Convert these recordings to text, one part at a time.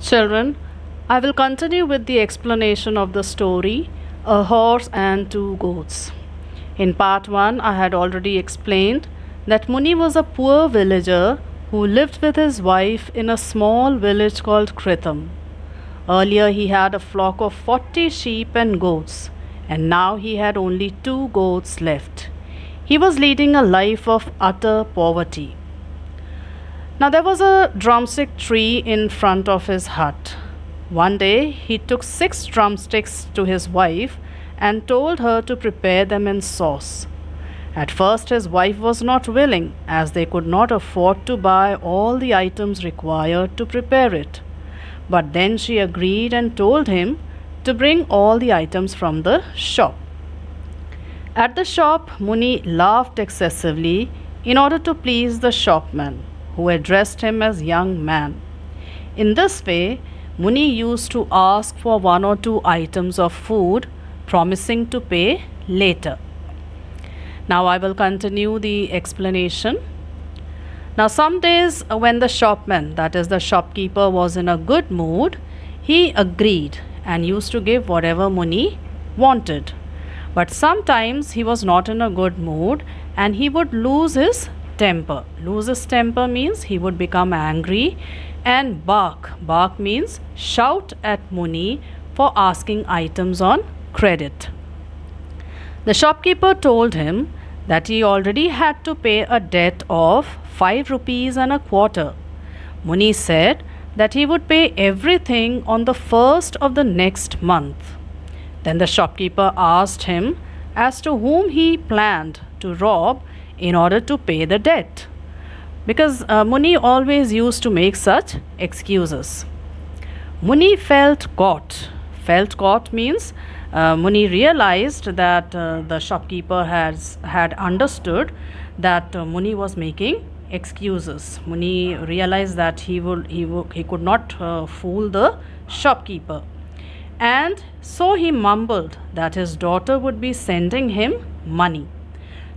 Children, I will continue with the explanation of the story A Horse and Two Goats. In part 1, I had already explained that Muni was a poor villager who lived with his wife in a small village called Kritam. Earlier, he had a flock of 40 sheep and goats, and now he had only 2 goats left. He was leading a life of utter poverty. Now there was a drumstick tree in front of his hut. One day he took 6 drumsticks to his wife and told her to prepare them in sauce. At first his wife was not willing, as they could not afford to buy all the items required to prepare it. But then she agreed and told him to bring all the items from the shop. At the shop, Muni laughed excessively in order to please the shopman, who addressed him as young man. In this way, Muni used to ask for 1 or 2 items of food, promising to pay later. Now I will continue the explanation. Now some days when the shopman, that is the shopkeeper, was in a good mood, he agreed and used to give whatever Muni wanted. But sometimes he was not in a good mood and he would lose his temper. Lose his temper means he would become angry and bark. Bark means shout at Muni for asking items on credit. The shopkeeper told him that he already had to pay a debt of 5 rupees and a quarter. Muni said that he would pay everything on the first of the next month. Then the shopkeeper asked him as to whom he planned to rob in order to pay the debt, because Muni always used to make such excuses. Muni felt caught. Felt caught means Muni realized that the shopkeeper had understood that Muni was making excuses. Muni realized that he could not fool the shopkeeper, and so he mumbled that his daughter would be sending him money.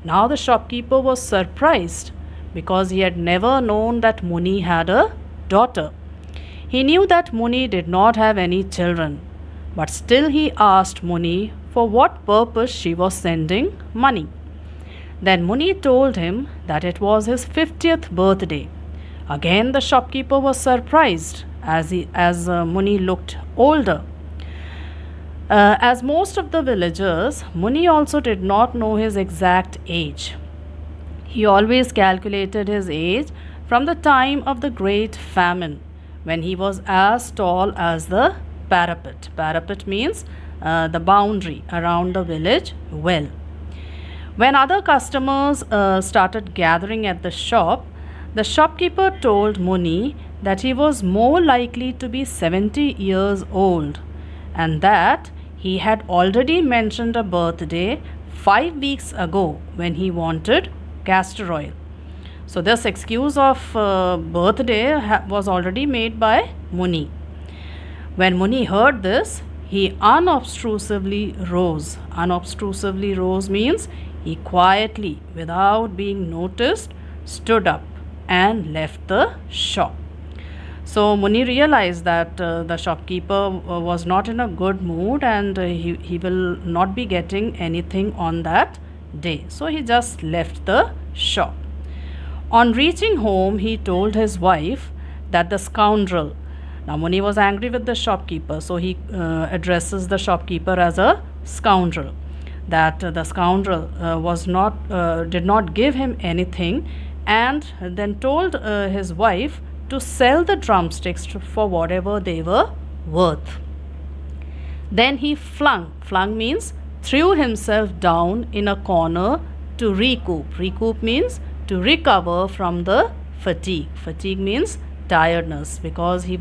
Now the shopkeeper was surprised because he had never known that Muni had a daughter. He knew that Muni did not have any children, but still he asked Muni for what purpose she was sending money. Then Muni told him that it was his 50th birthday. Again the shopkeeper was surprised as Muni looked older. As most of the villagers, Muni also did not know his exact age. He always calculated his age from the time of the great famine, when he was as tall as the parapet. Parapet means the boundary around the village well. When other customers started gathering at the shop, the shopkeeper told Muni that he was more likely to be 70 years old, and that he had already mentioned a birthday 5 weeks ago when he wanted castor oil. So this excuse of birthday was already made by Muni. When Muni heard this, he unobtrusively rose. Unobtrusively rose means he quietly, without being noticed, stood up and left the shop. So Muni realized that the shopkeeper was not in a good mood and he will not be getting anything on that day. So he just left the shop. On reaching home, he told his wife that the scoundrel, now Muni was angry with the shopkeeper, so he addresses the shopkeeper as a scoundrel, that the scoundrel did not give him anything, and then told his wife to sell the drumsticks for whatever they were worth. Then he flung means threw himself down in a corner to recoup. Recoup means to recover from the fatigue. Fatigue means tiredness, because he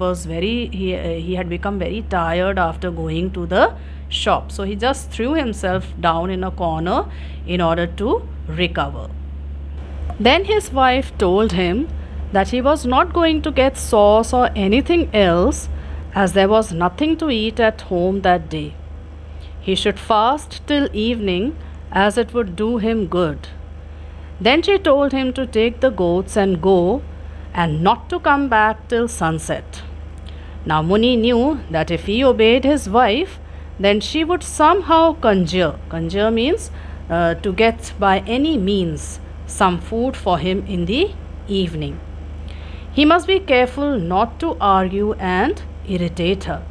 had become very tired after going to the shop. So he just threw himself down in a corner in order to recover. Then his wife told him that he was not going to get sauce or anything else, as there was nothing to eat at home that day. He should fast till evening, as it would do him good. Then she told him to take the goats and go, and not to come back till sunset. Now Muni knew that if he obeyed his wife, then she would somehow conjure. Conjure means to get by any means some food for him in the evening. He must be careful not to argue and irritate her.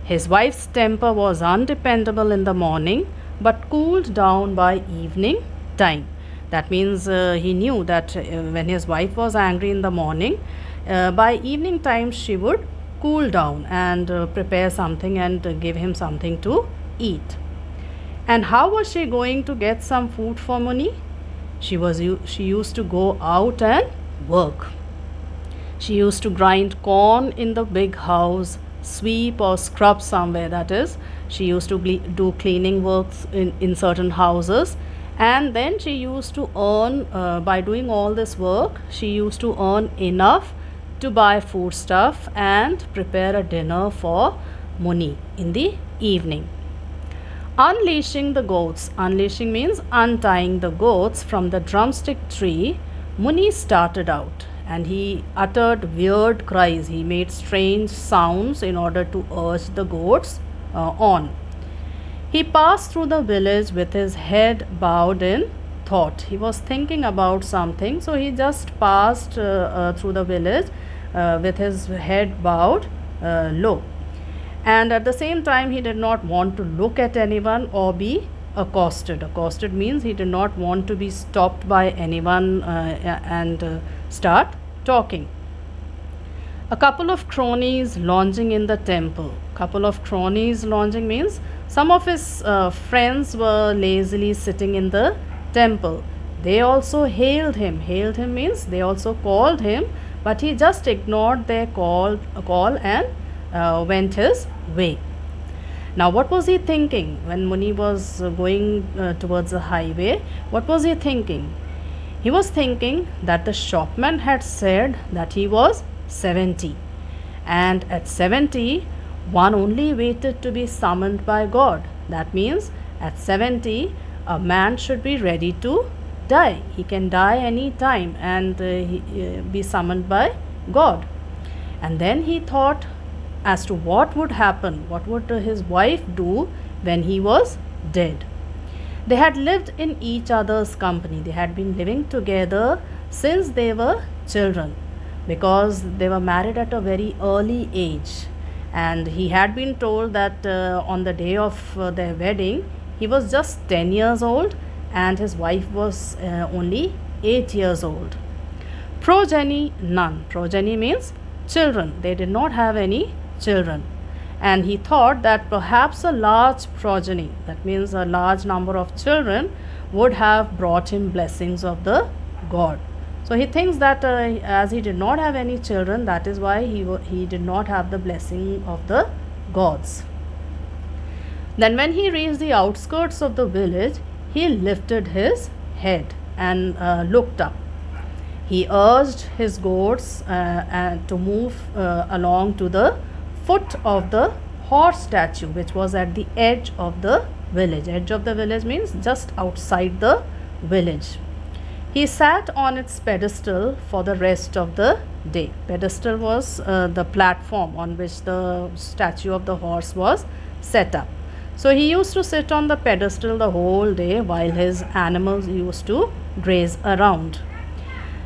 His wife's temper was undependable in the morning but cooled down by evening time. That means he knew that when his wife was angry in the morning, by evening time she would cool down and prepare something and give him something to eat. And how was she going to get some food for Muni? She used to go out and work. She used to grind corn in the big house, sweep or scrub somewhere, that is, she used to do cleaning works in certain houses, and then she used to earn, by doing all this work, she used to earn enough to buy foodstuff and prepare a dinner for Muni in the evening. Unleashing the goats. Unleashing means untying the goats from the drumstick tree. Muni started out and he uttered weird cries. He made strange sounds in order to urge the goats on. He passed through the village with his head bowed in thought. He was thinking about something, so he just passed through the village with his head bowed low. And at the same time, he did not want to look at anyone or be accosted. Accosted means he did not want to be stopped by anyone and start talking. A couple of cronies lounging in the temple. Couple of cronies lounging means some of his friends were lazily sitting in the temple. They also hailed him. Hailed him means they also called him, but he just ignored their call and went his way. Now what was he thinking when Muni was going towards the highway? What was he thinking? He was thinking that the shopman had said that he was 70, and at 70 one only waited to be summoned by God. That means at 70 a man should be ready to die. He can die any time and be summoned by God. And then he thought as to what would happen, what would his wife do when he was dead. They had lived in each other's company. They had been living together since they were children, because they were married at a very early age. And he had been told that on the day of their wedding, he was just 10 years old and his wife was only 8 years old. Progeny, none. Progeny means children. They did not have any children. And he thought that perhaps a large progeny, that means a large number of children, would have brought him blessings of the God. So he thinks that as he did not have any children, that is why he did not have the blessing of the gods. Then when he reached the outskirts of the village, he lifted his head and looked up. He urged his goats to move along to the foot of the horse statue, which was at the edge of the village. Edge of the village means just outside the village. He sat on its pedestal for the rest of the day. Pedestal was the platform on which the statue of the horse was set up. So he used to sit on the pedestal the whole day while his animals used to graze around.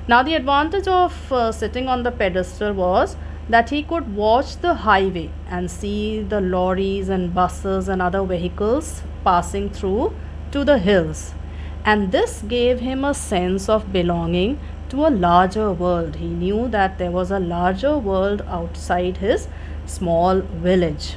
Now the advantage of sitting on the pedestal was that he could watch the highway and see the lorries and buses and other vehicles passing through to the hills. And this gave him a sense of belonging to a larger world. He knew that there was a larger world outside his small village.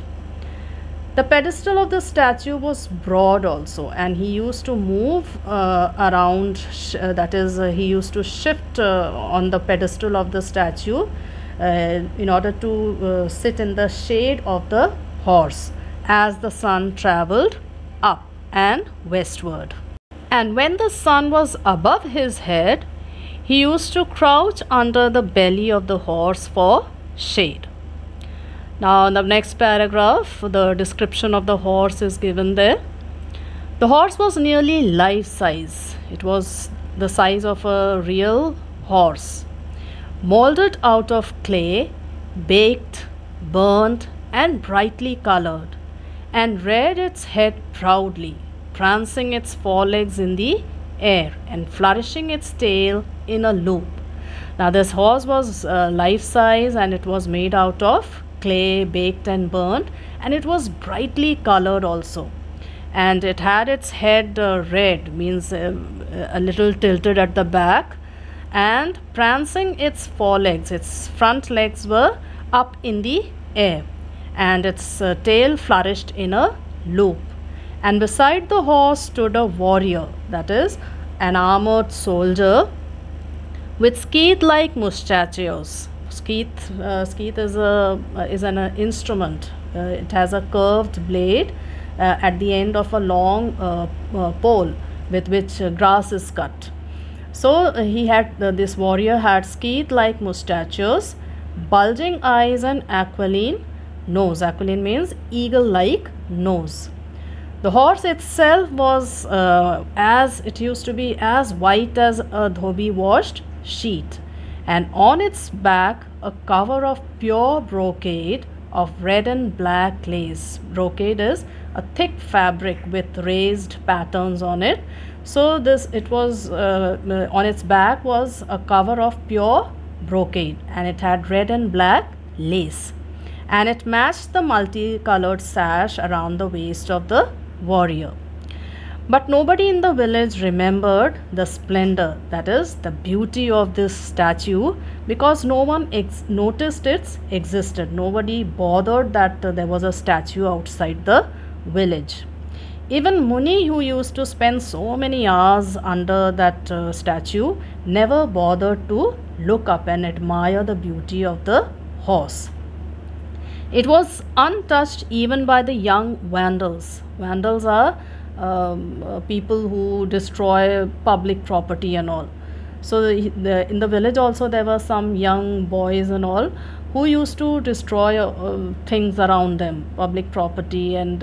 The pedestal of the statue was broad also, and he used to move around, that is, he used to shift on the pedestal of the statue in order to sit in the shade of the horse as the sun traveled up and westward. And when the sun was above his head, he used to crouch under the belly of the horse for shade. Now in the next paragraph, the description of the horse is given there. The horse was nearly life size. It was the size of a real horse, molded out of clay, baked, burnt and brightly colored, and reared its head proudly, prancing its forelegs in the air and flourishing its tail in a loop. Now, this horse was life size, and it was made out of clay, baked and burnt, and it was brightly colored also. And it had its head red, means a little tilted at the back, and prancing its forelegs, its front legs were up in the air, and its tail flourished in a loop. And beside the horse stood a warrior, that is, an armored soldier with skeeth-like mustachios. Skeeth is an instrument. It has a curved blade at the end of a long pole with which grass is cut. So this warrior had skeeth-like mustachios, bulging eyes, and aquiline nose. Aquiline means eagle-like nose. The horse itself was as it used to be as white as a dhobi washed sheet, and on its back a cover of pure brocade of red and black lace. Brocade is a thick fabric with raised patterns on it. So it was on its back was a cover of pure brocade, and it had red and black lace, and it matched the multicolored sash around the waist of the warrior. But nobody in the village remembered the splendor, that is, the beauty of this statue, because no one noticed its existence. Nobody bothered that there was a statue outside the village. Even Muni, who used to spend so many hours under that statue, never bothered to look up and admire the beauty of the horse. It was untouched even by the young Vandals. Vandals are people who destroy public property and all. So in the village also there were some young boys and all who used to destroy things around them, public property and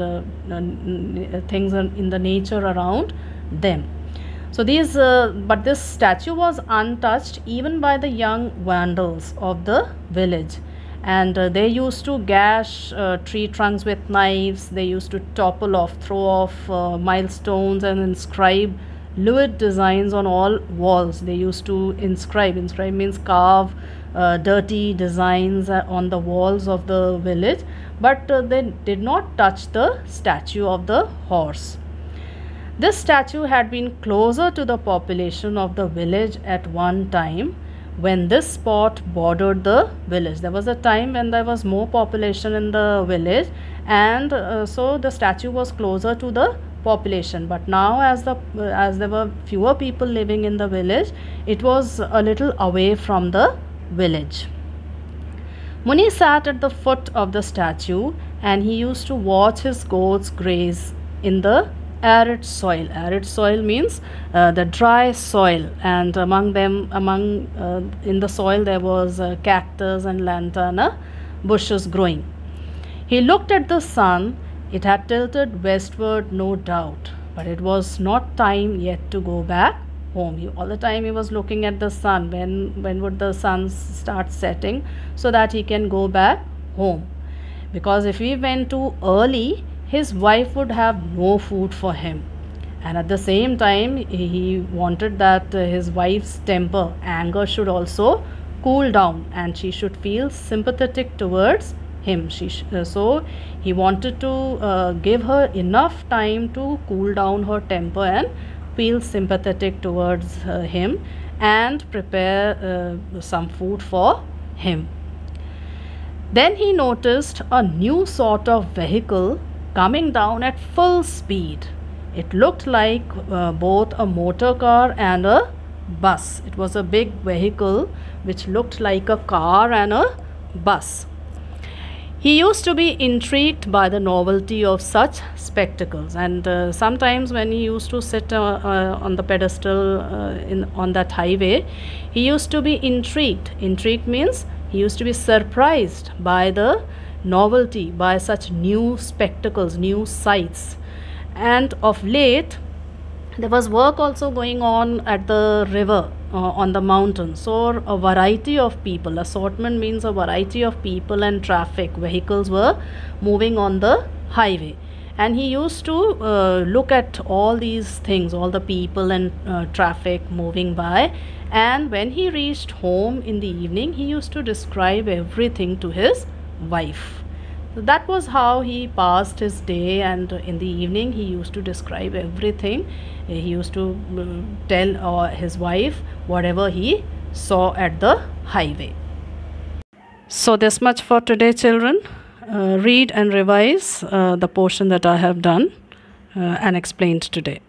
things in the nature around them. So but this statue was untouched even by the young Vandals of the village. And they used to gash tree trunks with knives. They used to topple off, throw off milestones, and inscribe lewd designs on all walls. They used to inscribe means carve dirty designs on the walls of the village, but they did not touch the statue of the horse. This statue had been closer to the population of the village at one time, when this spot bordered the village. There was a time when there was more population in the village, and so the statue was closer to the population. But now, as there were fewer people living in the village, it was a little away from the village. Muni sat at the foot of the statue, and he used to watch his goats graze in the arid soil. Arid soil means the dry soil, and in the soil there was cactus and lantana bushes growing. He looked at the sun. It had tilted westward, no doubt, but it was not time yet to go back home. All the time he was looking at the sun. When would the sun start setting, so that he can go back home? Because if he went too early, his wife would have no food for him, and at the same time he wanted that his wife's temper, anger, should also cool down, and she should feel sympathetic towards him. So he wanted to give her enough time to cool down her temper and feel sympathetic towards him, and prepare some food for him. Then he noticed a new sort of vehicle coming down at full speed. It looked like both a motor car and a bus. It was a big vehicle which looked like a car and a bus. He used to be intrigued by the novelty of such spectacles, and sometimes when he used to sit on the pedestal on that highway, he used to be intrigued. Intrigued means he used to be surprised by the novelty, by such new spectacles, new sights. And of late There was work also going on at the river, on the mountain. So a variety of people, assortment means a variety of people and traffic, vehicles were moving on the highway. And he used to look at all these things, all the people and traffic moving by. And when he reached home in the evening, he used to describe everything to his wife. So that was how he passed his day, and in the evening he used to describe everything. He used to tell his wife whatever he saw at the highway. So this much for today, children. Read and revise the portion that I have done and explained today.